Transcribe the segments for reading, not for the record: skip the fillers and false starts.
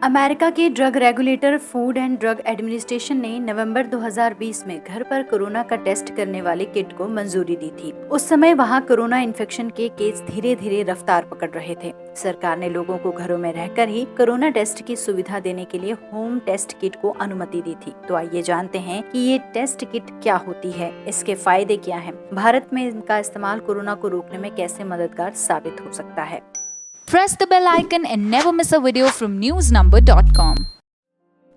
America के drug regulator food and drug administration ने नवंबर 2020 में घर पर कोरोना का टेस्ट करने वाले किट को मंजूरी दी थी। उस समय वहां कोरोना इन्फेक्शन के केस धीरे धीरे रफ्तार पकड़ रहे थे। सरकार ने लोगों को घरों में रहकर ही कोरोना टेस्ट की सुविधा देने के लिए होम टेस्ट किट को अनुमति दी थी। तो आइए जानते हैं कि ये टेस्ट किट क्या होती है, इसके फायदे क्या हैं, भारत में इनका इस्तेमाल कोरोना को रोकने में कैसे मददगार साबित हो सकता है। Press the bell icon and never miss a video from newsnumber.com.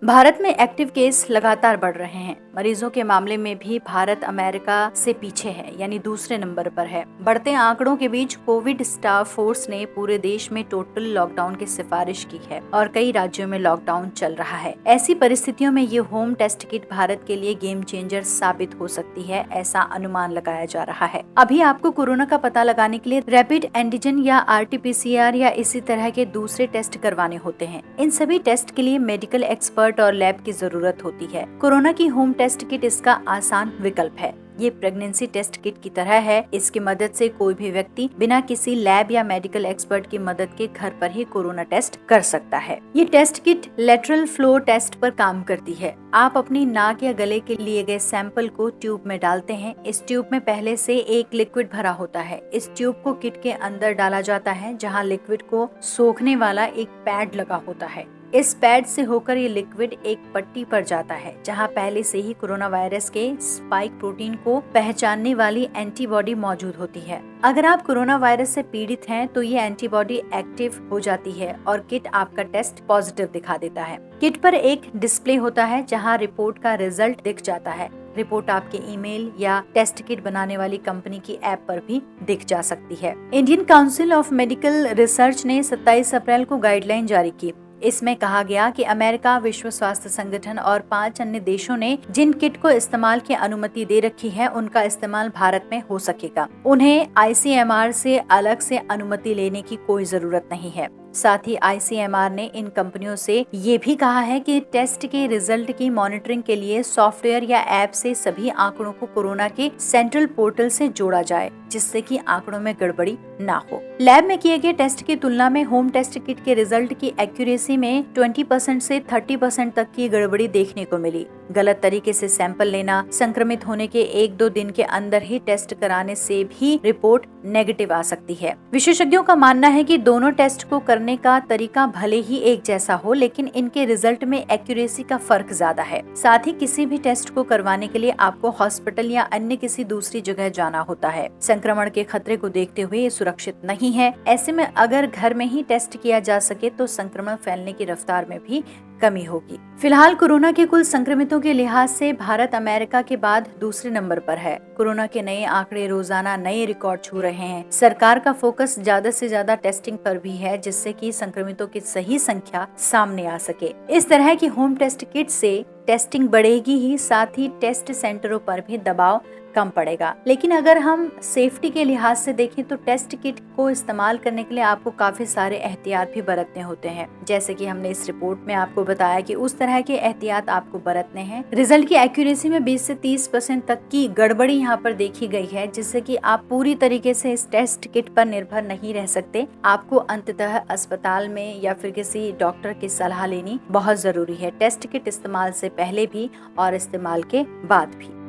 Bharat में एक्टिव केस लगातार बढ़ रहे हैं। मरीजों के मामले में भी भारत अमेरिका से पीछे है, यानी दूसरे नंबर पर है। बढ़ते आंकड़ों के बीच कोविड टास्क फोर्स ने पूरे देश में टोटल लॉकडाउन की सिफारिश की है और कई राज्यों में लॉकडाउन चल रहा है। ऐसी परिस्थितियों में ये होम टेस्ट किट भारत के लिए गेम चेंजर साबित हो सकती है, ऐसा अनुमान लगाया जा रहा है। अभी आपको कोरोना का पता लगाने के लिए रैपिड एंटीजन या RT-PCR या इसी तरह के दूसरे टेस्ट करवाने होते हैं। इन सभी टेस्ट के लिए मेडिकल एक्सपर्ट और लैब की जरूरत होती है। कोरोना की होम टेस्ट किट इसका आसान विकल्प है। ये प्रेगनेंसी टेस्ट किट की तरह है। इसकी मदद से कोई भी व्यक्ति बिना किसी लैब या मेडिकल एक्सपर्ट की मदद के घर पर ही कोरोना टेस्ट कर सकता है। ये test kit lateral flow test पर काम करती है। आप अपनी नाक या गले के लिए गए सैंपल को ट्यूब में डालते हैं। इस ट्यूब में पहले से एक लिक्विड भरा होता है। इस ट्यूब को किट के अंदर डाला जाता है, जहाँ लिक्विड को सोखने वाला एक पैड लगा होता है। इस पैड से होकर ये लिक्विड एक पट्टी पर जाता है, जहां पहले से ही कोरोना वायरस के स्पाइक प्रोटीन को पहचानने वाली एंटीबॉडी मौजूद होती है। अगर आप कोरोना वायरस से पीड़ित हैं, तो ये एंटीबॉडी एक्टिव हो जाती है और किट आपका टेस्ट पॉजिटिव दिखा देता है। किट पर एक डिस्प्ले होता है, जहां रिपोर्ट का रिजल्ट दिख जाता है। रिपोर्ट आपके ईमेल या टेस्ट किट बनाने वाली कंपनी की ऐप पर भी दिख जा सकती है। Indian council of medical research ने 27 अप्रैल को गाइडलाइन जारी की। इसमें कहा गया कि अमेरिका, विश्व स्वास्थ्य संगठन और 5 अन्य देशों ने जिन किट को इस्तेमाल की अनुमति दे रखी है, उनका इस्तेमाल भारत में हो सकेगा। उन्हें ICMR से अलग से अनुमति लेने की कोई जरूरत नहीं है। साथ ही ICMR ने इन कंपनियों से ये भी कहा है कि टेस्ट के रिजल्ट की मॉनिटरिंग के लिए सॉफ्टवेयर या ऐप से सभी आंकड़ों को कोरोना के सेंट्रल पोर्टल से जोड़ा जाए, जिससे कि आंकड़ों में गड़बड़ी ना हो। लैब में किए गए टेस्ट की तुलना में होम टेस्ट किट के रिजल्ट की एक्यूरेसी में 20% से 30% तक की गड़बड़ी देखने को मिली। गलत तरीके से सैंपल लेना, संक्रमित होने के 1-2 दिन के अंदर ही टेस्ट कराने से भी रिपोर्ट नेगेटिव आ सकती है। विशेषज्ञों का मानना है कि दोनों टेस्ट को करने का तरीका भले ही एक जैसा हो, लेकिन इनके रिजल्ट में एक्यूरेसी का फर्क ज्यादा है। साथ ही किसी भी टेस्ट को करवाने के लिए आपको हॉस्पिटल या अन्य किसी दूसरी जगह जाना होता है। संक्रमण के खतरे को देखते हुए ये सुरक्षित नहीं है। ऐसे में अगर घर में ही टेस्ट किया जा सके तो संक्रमण फैलने की रफ्तार में भी कमी होगी। फिलहाल कोरोना के कुल संक्रमितों के लिहाज से भारत अमेरिका के बाद दूसरे नंबर पर है। कोरोना के नए आंकड़े रोजाना नए रिकॉर्ड छू रहे हैं। सरकार का फोकस ज्यादा से ज्यादा टेस्टिंग पर भी है, जिससे कि संक्रमितों की सही संख्या सामने आ सके। इस तरह की होम टेस्ट किट से टेस्टिंग बढ़ेगी ही, साथ ही टेस्ट सेंटरों पर भी दबाव कम पड़ेगा। लेकिन अगर हम सेफ्टी के लिहाज से देखें तो टेस्ट किट को इस्तेमाल करने के लिए आपको काफी सारे एहतियात भी बरतने होते हैं। जैसे कि हमने इस रिपोर्ट में आपको बताया कि उस तरह के एहतियात आपको बरतने हैं। रिजल्ट की एक्यूरेसी में 20 से 30% तक की गड़बड़ी यहाँ पर देखी गई है, जिससे कि आप पूरी तरीके से इस टेस्ट किट पर निर्भर नहीं रह सकते। आपको अंततः अस्पताल में या फिर किसी डॉक्टर की सलाह लेनी बहुत जरूरी है, टेस्ट किट इस्तेमाल से पहले भी और इस्तेमाल के बाद भी।